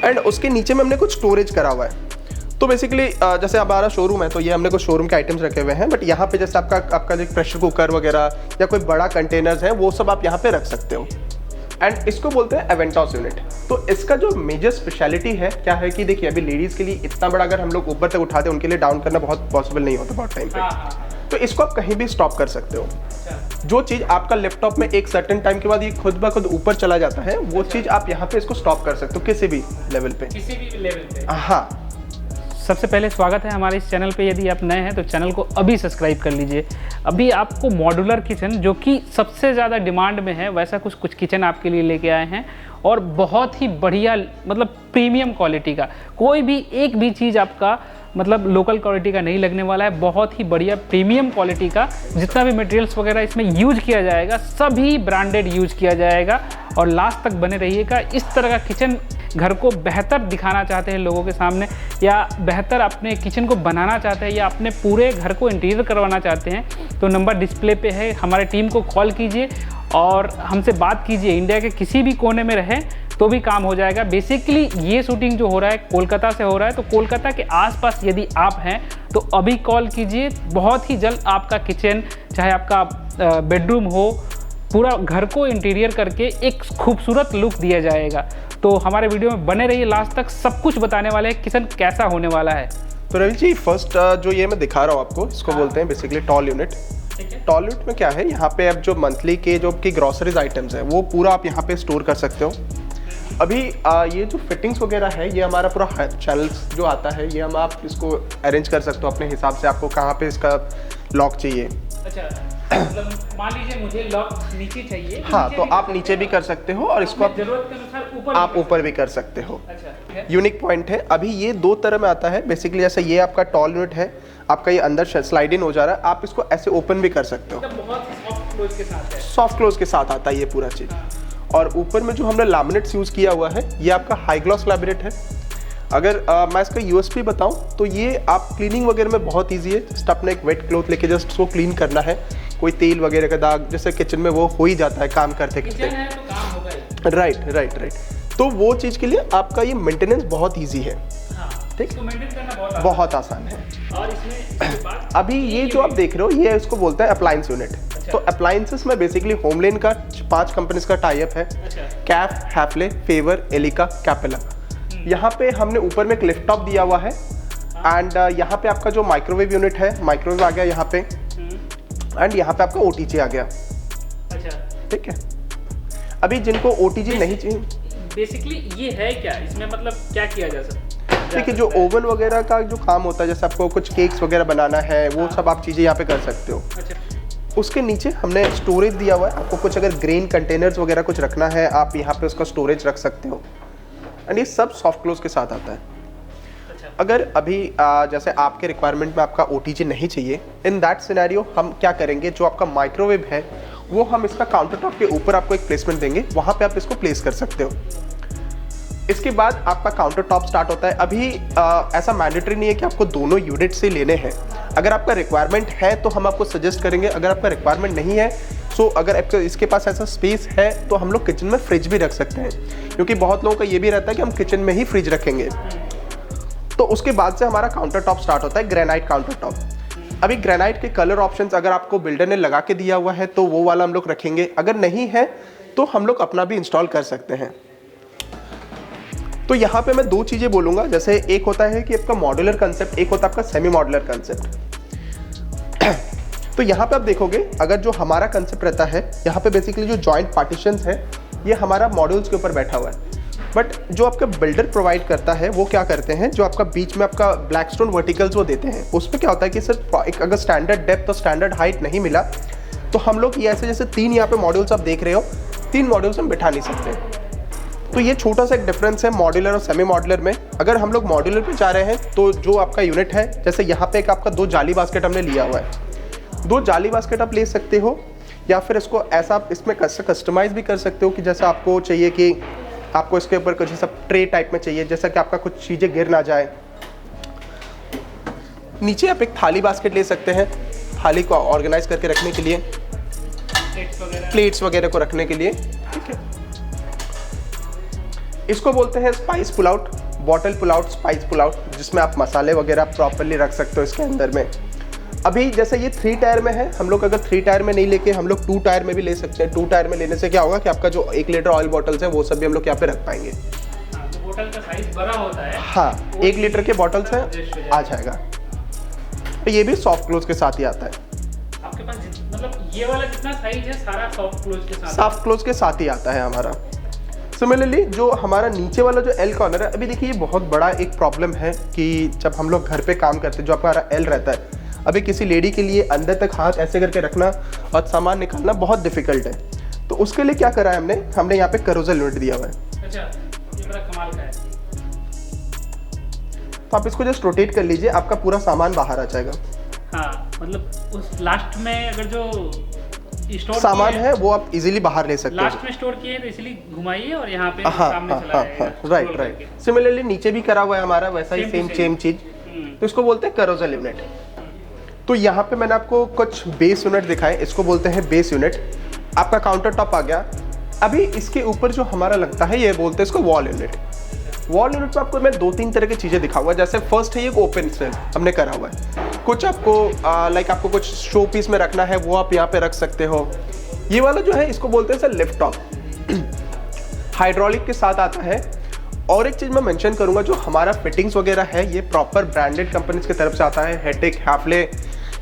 And उसके नीचे में हमने कुछ स्टोरेज करा हुआ है। तो बेसिकली जैसे हमारा शोरूम है तो ये हमने कुछ शोरूम के आइटम्स रखे हुए हैं, बट यहाँ पे जैसे आपका जो प्रेशर कुकर वगैरह या कोई बड़ा कंटेनर्स है वो सब आप यहाँ पे रख सकते हो। एंड इसको बोलते हैं एवेंटॉस यूनिट। तो इसका जो मेजर स्पेशलिटी है क्या है कि देखिए अभी लेडीज़ के लिए इतना बड़ा अगर हम लोग ऊपर तक उठाते हैं उनके लिए डाउन करना बहुत पॉसिबल नहीं होता बहुत टाइम पे। तो इसको आप कहीं भी स्टॉप कर सकते हो। जो चीज़ आपका लैपटॉप में एक सर्टेन टाइम के बाद ये खुद ब खुद ऊपर चला जाता है, वो चीज़ आप यहाँ पे इसको स्टॉप कर सकते हो किसी भी लेवल पे। किसी भी लेवल पे। हाँ। सबसे पहले स्वागत है हमारे इस चैनल पे। यदि आप नए हैं तो चैनल को अभी सब्सक्राइब कर लीजिए। अभी आपको मॉड्यूलर किचन जो कि सबसे ज़्यादा डिमांड में है, वैसा कुछ किचन आपके लिए लेके आए हैं और बहुत ही बढ़िया, मतलब प्रीमियम क्वालिटी का। कोई भी एक भी चीज़ आपका मतलब लोकल क्वालिटी का नहीं लगने वाला है। बहुत ही बढ़िया प्रीमियम क्वालिटी का जितना भी मटेरियल्स वगैरह इसमें यूज किया जाएगा सभी ब्रांडेड यूज किया जाएगा। और लास्ट तक बने रहिएगा। इस तरह का किचन घर को बेहतर दिखाना चाहते हैं लोगों के सामने, या बेहतर अपने किचन को बनाना चाहते हैं, या अपने पूरे घर को इंटीरियर करवाना चाहते हैं, तो नंबर डिस्प्ले पे है। हमारे टीम को कॉल कीजिए और हमसे बात कीजिए। इंडिया के किसी भी कोने में रहें तो भी काम हो जाएगा। बेसिकली ये शूटिंग जो हो रहा है कोलकाता से हो रहा है, तो कोलकाता के आसपास यदि आप हैं तो अभी कॉल कीजिए। बहुत ही जल्द आपका किचन, चाहे आपका बेडरूम हो, पूरा घर को इंटीरियर करके एक खूबसूरत लुक दिया जाएगा। तो हमारे वीडियो में बने रहिए, लास्ट तक सब कुछ बताने वाले हैं किचन कैसा होने वाला है। तो रवि जी फर्स्ट जो ये मैं दिखा रहा हूँ आपको, इसको बोलते हैं basically tall unit. Tall unit में क्या है, यहाँ पे अब जो मंथली के जो की ग्रॉसरीज आइटम्स है वो पूरा आप यहाँ पे स्टोर कर सकते हो। अभी ये जो फिटिंग्स वगैरह है ये हमारा पूरा चैनल्स जो आता है ये हम आप इसको अरेंज कर सकते हो अपने हिसाब से, आपको कहाँ पे इसका लॉक चाहिए। अच्छा, मतलब मान लीजिए मुझे लॉक नीचे चाहिए। हाँ, तो आप नीचे भी कर सकते हो और इसको आप जरूरत के अनुसार आप ऊपर भी कर सकते हो। अच्छा, यूनिक पॉइंट है। अभी ये दो तरह में आता है बेसिकली। जैसे ये आपका टॉल यूनिट है, आपका ये अंदर स्लाइड इन हो जा रहा है, आप इसको ऐसे ओपन भी कर सकते हो। बहुत सॉफ्ट क्लोज के साथ है। सॉफ्ट क्लोज के साथ आता है ये पूरा चीज़। और ऊपर में जो हमने लैमिनेट्स यूज़ किया हुआ है ये आपका हाई ग्लॉस लैमिनेट है। अगर मैं इसका यूएसपी बताऊं तो ये आप क्लीनिंग वगैरह में बहुत इजी है। जस्ट आपने एक वेट क्लॉथ लेके जस्ट उसको क्लीन करना है। कोई तेल वगैरह का दाग जैसे किचन में वो हो ही जाता है काम करते करते। राइट। तो वो चीज़ के लिए आपका ये मेंटेनेंस बहुत ईजी है। ठीक, बहुत आसान है। और इसमें अभी ये जो आप देख रहे हो ये इसको बोलते हैं अप्लायंस यूनिट। तो अप्लायंसेस में बेसिकली होमलेन का 5 कंपनीज का टाई अप है। Kaff, Hafele, Faber, Elica, Capella. यहाँ पे हमने ऊपर में एक लिफ्ट टॉप दिया हुआ है। एंड यहाँ पे आपका जो माइक्रोवेव यूनिट है, माइक्रोवेव आ गया यहाँ पे। एंड यहाँ पे आपका ओटीजी आ गया। अच्छा, ठीक है। अभी जिनको ओटीजी नहीं चाहिए, बेसिकली ये है क्या, इसमें मतलब क्या किया जा सकता है? देखिए जो ओवन वगैरह का जो काम होता है, जैसे आपको कुछ केक्स वगैरह बनाना है वो सब आप चीज़ें यहाँ पे कर सकते हो। अच्छा, उसके नीचे हमने स्टोरेज दिया हुआ है। आपको कुछ अगर ग्रेन कंटेनर्स वगैरह कुछ रखना है आप यहाँ पे उसका स्टोरेज रख सकते हो। एंड ये सब सॉफ्ट क्लोज के साथ आता है। अच्छा। अगर अभी जैसे आपके रिक्वायरमेंट में आपका ओटीजी नहीं चाहिए, इन दैट सिनेरियो हम क्या करेंगे, जो आपका माइक्रोवेव है वो हम इसका काउंटर टॉप के ऊपर आपको एक प्लेसमेंट देंगे, वहाँ पे आप इसको प्लेस कर सकते हो। इसके बाद आपका काउंटर टॉप स्टार्ट होता है। अभी ऐसा मैंडेटरी नहीं है कि आपको दोनों यूनिट से लेने हैं। अगर आपका रिक्वायरमेंट है तो हम आपको सजेस्ट करेंगे। अगर आपका रिक्वायरमेंट नहीं है तो अगर आपके इसके पास ऐसा स्पेस है तो हम लोग किचन में फ्रिज भी रख सकते हैं, क्योंकि बहुत लोगों का ये भी रहता है कि हम किचन में ही फ्रिज रखेंगे। तो उसके बाद से हमारा काउंटर टॉप स्टार्ट होता है, ग्रेनाइट काउंटर टॉप। अभी ग्रेनाइट के कलर ऑप्शंस अगर आपको बिल्डर ने लगा के दिया हुआ है तो वो वाला हम लोग रखेंगे। अगर नहीं है तो हम लोग अपना भी इंस्टॉल कर सकते हैं। तो यहाँ पे मैं दो चीज़ें बोलूँगा। जैसे एक होता है कि आपका मॉड्यूलर कंसेप्ट, एक होता है आपका सेमी मॉड्यूलर कंसेप्ट। तो यहाँ पे आप देखोगे अगर जो हमारा कंसेप्ट रहता है, यहाँ पे बेसिकली जो जॉइंट पार्टीशंस है ये हमारा मॉड्यूल्स के ऊपर बैठा हुआ है। बट जो आपका बिल्डर प्रोवाइड करता है वो क्या करते हैं, जो आपका बीच में आपका ब्लैकस्टोन वर्टिकल्स वो देते हैं, उस पर क्या होता है कि सर एक अगर स्टैंडर्ड डेप्थ और स्टैंडर्ड हाइट नहीं मिला तो हम लोग ये ऐसे जैसे 3 यहाँ पे मॉड्यूल्स आप देख रहे हो, 3 मॉड्यूल्स हम बिठा नहीं सकते। तो ये छोटा सा एक डिफरेंस है मॉड्यूलर और सेमी मॉड्यूलर में। अगर हम लोग मॉड्यूलर पे जा रहे हैं तो जो आपका यूनिट है, जैसे यहाँ पे एक आपका 2 जाली बास्केट हमने लिया हुआ है, 2 जाली बास्केट आप ले सकते हो, या फिर इसको ऐसा आप इसमें कस्टमाइज़ भी कर सकते हो कि जैसा आपको चाहिए कि आपको इसके ऊपर कुछ सब ट्रे टाइप में चाहिए, जैसा कि आपका कुछ चीज़ें गिर ना जाए। नीचे आप एक थाली बास्केट ले सकते हैं, थाली को ऑर्गेनाइज करके रखने के लिए, प्लेट्स वगैरह को रखने के लिए। ठीक है। इसको बोलते हैं spice pull out, bottle pull out, spice pull out, जिसमें आप मसाले वगैरह प्रॉपरली रख सकते हो इसके अंदर में। अभी जैसे ये 3 टायर में है, हम लोग अगर 3 टायर में नहीं लेके हम लोग 2 टायर में भी ले सकते हैं। 2 टायर में लेने से क्या होगा कि आपका जो 1 लीटर ऑयल बॉटल्स है वो सब भी हम लोग यहाँ पे रख पाएंगे। तो बोतल का साइज बड़ा होता है। हाँ, 1 लीटर के बॉटल्स हैं, आ जाएगा। तो ये भी सॉफ्ट क्लोज के साथ ही आता है। आपके पास मतलब ये वाला जितना साइज है सारा सॉफ्ट क्लोज के साथ, सॉफ्ट क्लोज के साथ ही आता है हमारा। सिमिलरली जो हमारा नीचे वाला जो एल कॉर्नर है, अभी देखिए ये बहुत बड़ा एक प्रॉब्लम है कि जब हम लोग घर पे काम करते हैं, जो हमारा एल रहता है, अभी किसी लेडी के लिए अंदर तक हाथ ऐसे करके रखना और सामान निकालना बहुत डिफिकल्ट है। तो उसके लिए क्या करा है हमने यहाँ पे करोजल यूनिट दिया हुआ है। अच्छा, ये बड़ा कमाल का है। तो आप इसको जस्ट रोटेट कर लीजिए, आपका पूरा सामान बाहर आ जाएगा। हाँ, मतलब उस लास्ट में अगर जो स्टोर सामान है वो आप इजीली बाहर ले सकते हो। लास्ट में स्टोर किए हैं तो इसलिए घुमाइए और यहाँ पे हाँ, सामने हाँ, चला हाँ, जाएगा। हाँ, राइट राइट। सिमिलरली नीचे भी करा हुआ है हमारा वैसा ही सेम चीज। तो इसको बोलते हैं करोजल यूनिट। तो यहाँ पे मैंने आपको कुछ बेस यूनिट दिखाए, इसको बोलते हैं बेस यूनिट। आपका काउंटर टॉप आ गया। अभी इसके ऊपर जो हमारा लगता है ये बोलते हैं इसको वॉल यूनिट। वॉल यूनिट में आपको मैं 2-3 तरह की चीज़ें दिखाऊंगा। जैसे फर्स्ट है ये ओपन सेल हमने करा हुआ है। कुछ आपको लाइक आपको कुछ शो पीस में रखना है वो आप यहाँ पे रख सकते हो। ये वाला जो है इसको बोलते हैं सर लिफ्ट टॉप, हाइड्रोलिक के साथ आता है। और एक चीज़ मैं मेंशन करूंगा, जो हमारा फिटिंग्स वगैरह है ये प्रॉपर ब्रांडेड कंपनीज की तरफ से आता है। हेटिक, हैफले,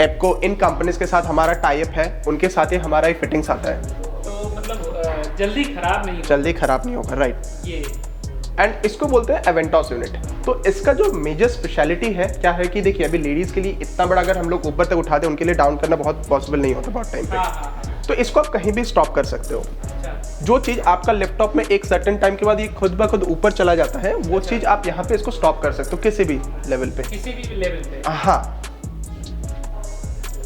एप्को, इन कंपनीज के साथ हमारा टाई अप है, उनके साथ ही हमारा ये फिटिंग्स आता है। तो मतलब जल्दी खराब नहीं होगा, राइट। ये एंड इसको बोलते हैं एवेंटॉस यूनिट। तो इसका जो मेजर स्पेशलिटी है क्या है कि देखिए अभी लेडीज के लिए इतना बड़ा अगर हम लोग ऊपर तक उठाते हैं, उनके लिए डाउन करना बहुत पॉसिबल नहीं होता बहुत टाइम पे। तो इसको आप कहीं भी स्टॉप कर सकते हो। जो चीज आपका लैपटॉप में एक सर्टेन टाइम के बाद ये खुद ब खुद ऊपर चला जाता है, वो चीज आप यहाँ पे इसको स्टॉप कर सकते हो किसी भी लेवल पे। हाँ,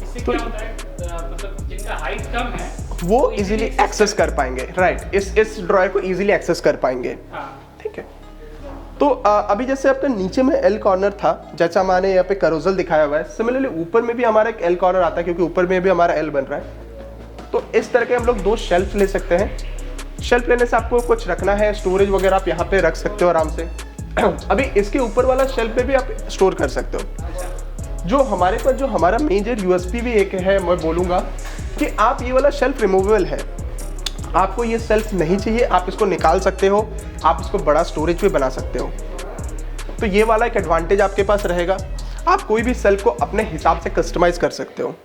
इससे क्या होता है, मतलब जिनका हाइट कम है वो इजीली एक्सेस कर पाएंगे, राइट। इस ड्रॉयर को इजीली एक्सेस कर पाएंगे। ठीक है। तो अभी जैसे आपका नीचे में एल कॉर्नर था, जैसा हमारे यहाँ पे करोजल दिखाया हुआ है, सिमिलरली ऊपर में भी हमारा एक एल कॉर्नर आता है, क्योंकि ऊपर में भी हमारा एल बन रहा है। तो इस तरह के हम लोग 2 शेल्फ ले सकते हैं। शेल्फ लेने से आपको कुछ रखना है, स्टोरेज वगैरह आप यहाँ पे रख सकते हो आराम से। अभी इसके ऊपर वाला शेल्फ पे भी आप स्टोर कर सकते हो। जो हमारे पास जो हमारा मेजर यूएसपी भी एक है, मैं बोलूँगा कि आप ये वाला शेल्फ रिमूवेबल है। आपको ये शेल्फ नहीं चाहिए, आप इसको निकाल सकते हो, आप इसको बड़ा स्टोरेज भी बना सकते हो। तो ये वाला एक एडवांटेज आपके पास रहेगा। आप कोई भी शेल्फ को अपने हिसाब से कस्टमाइज कर सकते हो।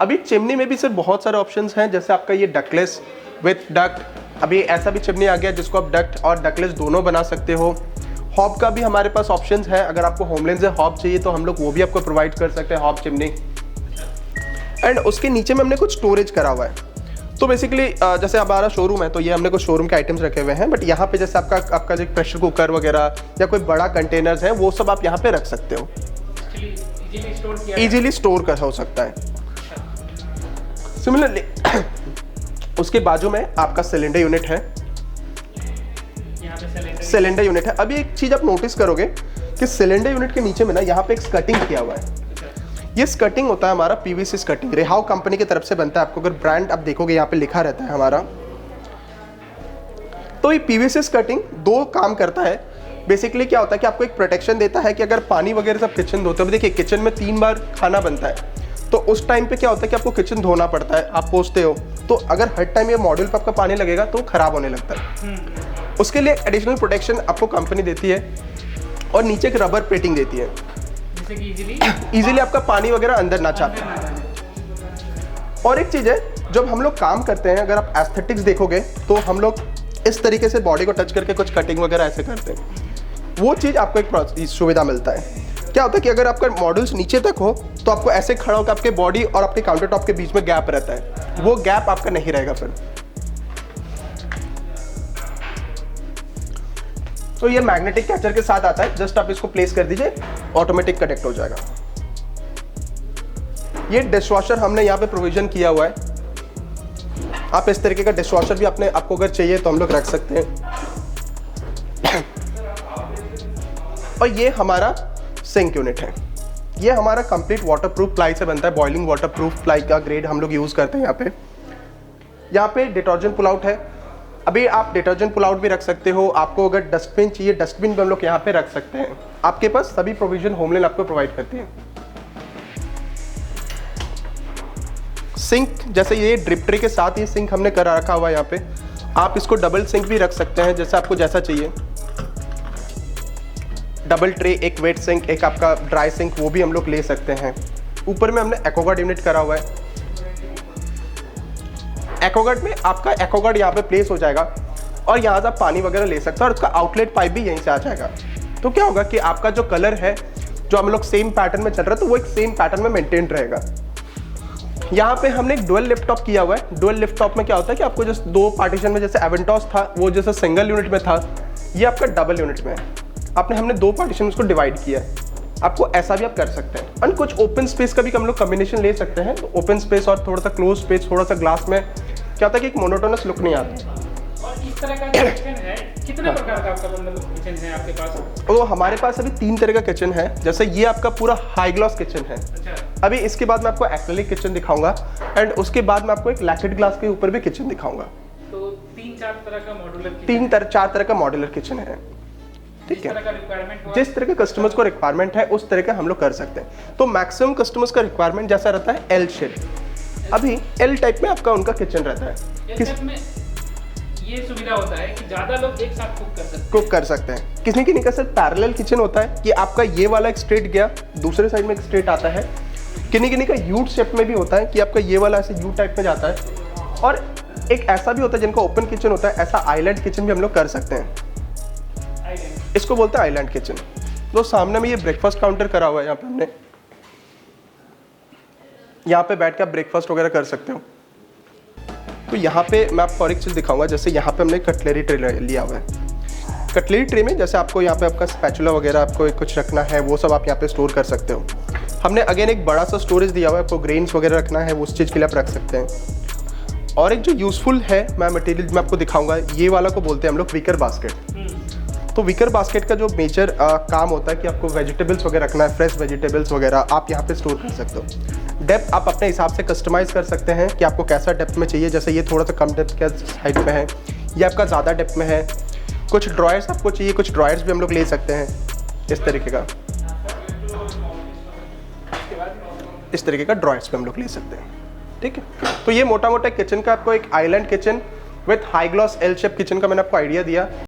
अभी चिमनी में भी सिर्फ बहुत सारे ऑप्शंस हैं, जैसे आपका ये डकलेस विथ डक्ट। अभी ऐसा भी चिमनी आ गया जिसको आप डक्ट और डकलेस दोनों बना सकते हो। हॉब का भी हमारे पास ऑप्शंस है, अगर आपको होमलेंस से हॉब चाहिए तो हम लोग वो भी आपको प्रोवाइड कर सकते हैं, हॉब चिमनी। एंड उसके नीचे में हमने कुछ स्टोरेज करा हुआ है। तो बेसिकली जैसे हमारा शोरूम है तो ये हमने कुछ शोरूम के आइटम्स रखे हुए हैं, बट यहाँ पे जैसे आपका जो प्रेशर कुकर वगैरह या कोई बड़ा कंटेनर्स है वो सब आप यहाँ पे रख सकते हो, इजीली स्टोर कर हो सकता है। सिमिलरली उसके बाजू में आपका सिलेंडर यूनिट है। सिलेंडर यूनिट है। अभी एक चीज आप नोटिस करोगे कि सिलेंडर यूनिट के नीचे में ना यहाँ पे एक स्कर्टिंग किया हुआ है। ये स्कर्टिंग होता है हमारा पीवीसी स्कर्टिंग, रेहाव कंपनी की तरफ से बनता है। आपको अगर ब्रांड आप देखोगे यहाँ पे लिखा रहता है हमारा। तो ये पीवीसी स्कर्टिंग 2 काम करता है। बेसिकली क्या होता है कि आपको एक प्रोटेक्शन देता है कि अगर पानी वगैरह सब किचन धोते हो, देखिए किचन में 3 बार खाना बनता है, तो उस टाइम पे क्या होता है कि आपको किचन धोना पड़ता है, आप पोंछते हो, तो अगर हर टाइम ये मॉड्यूल पे आपका पानी लगेगा तो खराब होने लगता है। उसके लिए एडिशनल प्रोटेक्शन आपको कंपनी देती है और नीचे एक रबर प्लेटिंग देती है, इजीली आपका पानी वगैरह अंदर ना जाए। और एक चीज है, जब हम लोग काम करते हैं, अगर आप एस्थेटिक्स देखोगे तो हम लोग इस तरीके से बॉडी को टच करके कुछ कटिंग वगैरह ऐसे करते हैं, वो चीज आपको एक सुविधा मिलता है। क्या होता है कि अगर आपका मॉड्यूल्स नीचे तक हो तो आपको ऐसे खड़ा होकर आपके बॉडी और आपके काउंटर टॉप के बीच में गैप रहता है, वो गैप आपका नहीं रहेगा फिर। तो ये मैग्नेटिक कैचर के साथ आता है, जस्ट आप इसको प्लेस कर दीजिए, ऑटोमेटिक कनेक्ट हो जाएगा। ये डिशवॉशर हमने यहाँ पे प्रोविजन किया हुआ है। आप इस तरीके का डिशवॉशर भी अपने आपको अगर चाहिए तो हम लोग रख सकते हैं। और ये हमारा सिंक यूनिट है। ये हमारा कंप्लीट वाटरप्रूफ प्लाई से बनता है, बॉइलिंग वाटरप्रूफ प्लाई का ग्रेड हम लोग यूज करते हैं। यहाँ पे डिटर्जेंट पुल आउट है, अभी आप डिटर्जेंट पुल आउट भी रख सकते हो, आपको अगर डस्टबिन चाहिए डस्टबिन भी हम लोग यहाँ पे रख सकते हैं। आपके पास सभी प्रोविजन होमलैंड आपको प्रोवाइड करती है। सिंक, जैसे ये ड्रिप ट्रे के साथ ये सिंक हमने करा रखा हुआ है यहाँ पे, आप इसको डबल सिंक भी रख सकते हैं जैसे आपको जैसा चाहिए। डबल ट्रे, एक वेट सिंक, एक आपका ड्राई सिंक, वो भी हम लोग ले सकते हैं। ऊपर में हमने एक्वागार्ड यूनिट करा हुआ है। एक्वागार्ड में आपका एक्वागार्ड यहाँ पे प्लेस हो जाएगा और यहाँ से आप पानी वगैरह ले सकते हो और उसका आउटलेट पाइप भी यहीं से आ जाएगा। तो क्या होगा कि आपका जो कलर है जो हम लोग सेम पैटर्न में चल रहा है तो वो एक सेम पैटर्न में मेंटेन रहेगा। यहाँ पे हमने एक डुअल लिफ्ट टॉप किया हुआ है। डुअल लिफ्ट टॉप में क्या होता है कि आपको जो दो पार्टीशन में जैसे एवेंटॉस था वो जैसे सिंगल यूनिट में था, ये आपका डबल यूनिट में है। हमने दो पार्टीशन उसको डिवाइड किया है। आपको ऐसा भी आप कर सकते हैं। और कुछ ओपन स्पेस का भी हम लोग कॉम्बिनेशन ले सकते हैं। तो ओपन स्पेस और थोड़ा सा क्लोज स्पेस, थोड़ा सा ग्लास में क्या होता है कि एक मोनोटोनस लुक नहीं आता। और इस तरह का किचन है, कितने प्रकार का आपका मतलब किचन है आपके पास? तो हमारे पास अभी 3 तरह का किचन है। जैसे ये आपका पूरा हाई ग्लॉस किचन है। अच्छा। अभी इसके बाद मैं आपको एक्रेलिक किचन दिखाऊंगा एंड उसके बाद मैं आपको एक लैकेट ग्लास के ऊपर भी किचन दिखाऊंगा। तो 3-4 तरह का मॉड्यूलर किचन, 3-4 तरह का मॉड्यूलर किचन है। ठीक है, जिस तरह के कस्टमर्स को रिक्वायरमेंट है उस तरह का हम लोग कर सकते हैं। तो मैक्सिमम कस्टमर्स का रिक्वायरमेंट जैसा रहता है एल शेप। अभी एल टाइप में आपका उनका किचन रहता है। किस में ये सुविधा होता है कि ज्यादा लोग एक साथ कुक कर सकते हैं। किसी की नहीं का सर पैरेलल किचन होता है कि आपका ये वाला एक स्ट्रेट गया, दूसरे साइड में एक स्ट्रेट आता है। किन्हीं का यू शेप में भी होता है कि आपका ये वाला ऐसे यू टाइप में जाता है। और एक ऐसा भी होता है जिनका ओपन किचन होता है, ऐसा आइलैंड किचन भी हम लोग कर सकते हैं। इसको बोलते हैं आइलैंड किचन। तो सामने में ये ब्रेकफास्ट काउंटर करा हुआ है। यहाँ पे हमने यहाँ पे बैठ के आप ब्रेकफास्ट वगैरह कर सकते हो। तो यहाँ पे मैं आपको और एक चीज़ दिखाऊंगा। जैसे यहाँ पे हमने कटलरी ट्रे लिया हुआ है। कटलरी ट्रे में जैसे आपको यहाँ पे आपका स्पैचुला वगैरह आपको कुछ रखना है वो सब आप यहाँ पे स्टोर कर सकते हो। हमने अगेन एक बड़ा सा स्टोरेज दिया हुआ है। आपको ग्रेन्स वगैरह रखना है वो उस चीज़ के लिए आप रख सकते हैं। और एक जो यूज़फुल है मैं मटेरियल मैं आपको दिखाऊंगा, ये वाला को बोलते हैं हम लोग विकर बास्केट। तो विकर बास्केट का जो मेजर काम होता है कि आपको वेजिटेबल्स वगैरह रखना है, फ्रेश वेजिटेबल्स वगैरह आप यहाँ पे स्टोर कर सकते हो। डेप्थ आप अपने हिसाब से कस्टमाइज़ कर सकते हैं कि आपको कैसा डेप्थ में चाहिए। जैसे ये थोड़ा सा कम डेप्थ के साइड में है, ये आपका ज़्यादा डेप्थ में है। कुछ ड्रॉयर्स आपको चाहिए, कुछ ड्रॉयर्स भी हम लोग ले सकते हैं इस तरीके का। इस तरीके का ड्रॉयर्स भी हम लोग ले सकते हैं। ठीक है, तो ये मोटा मोटा किचन का आपको एक island kitchen with high gloss L shape kitchen का मैंने आपको आइडिया दिया।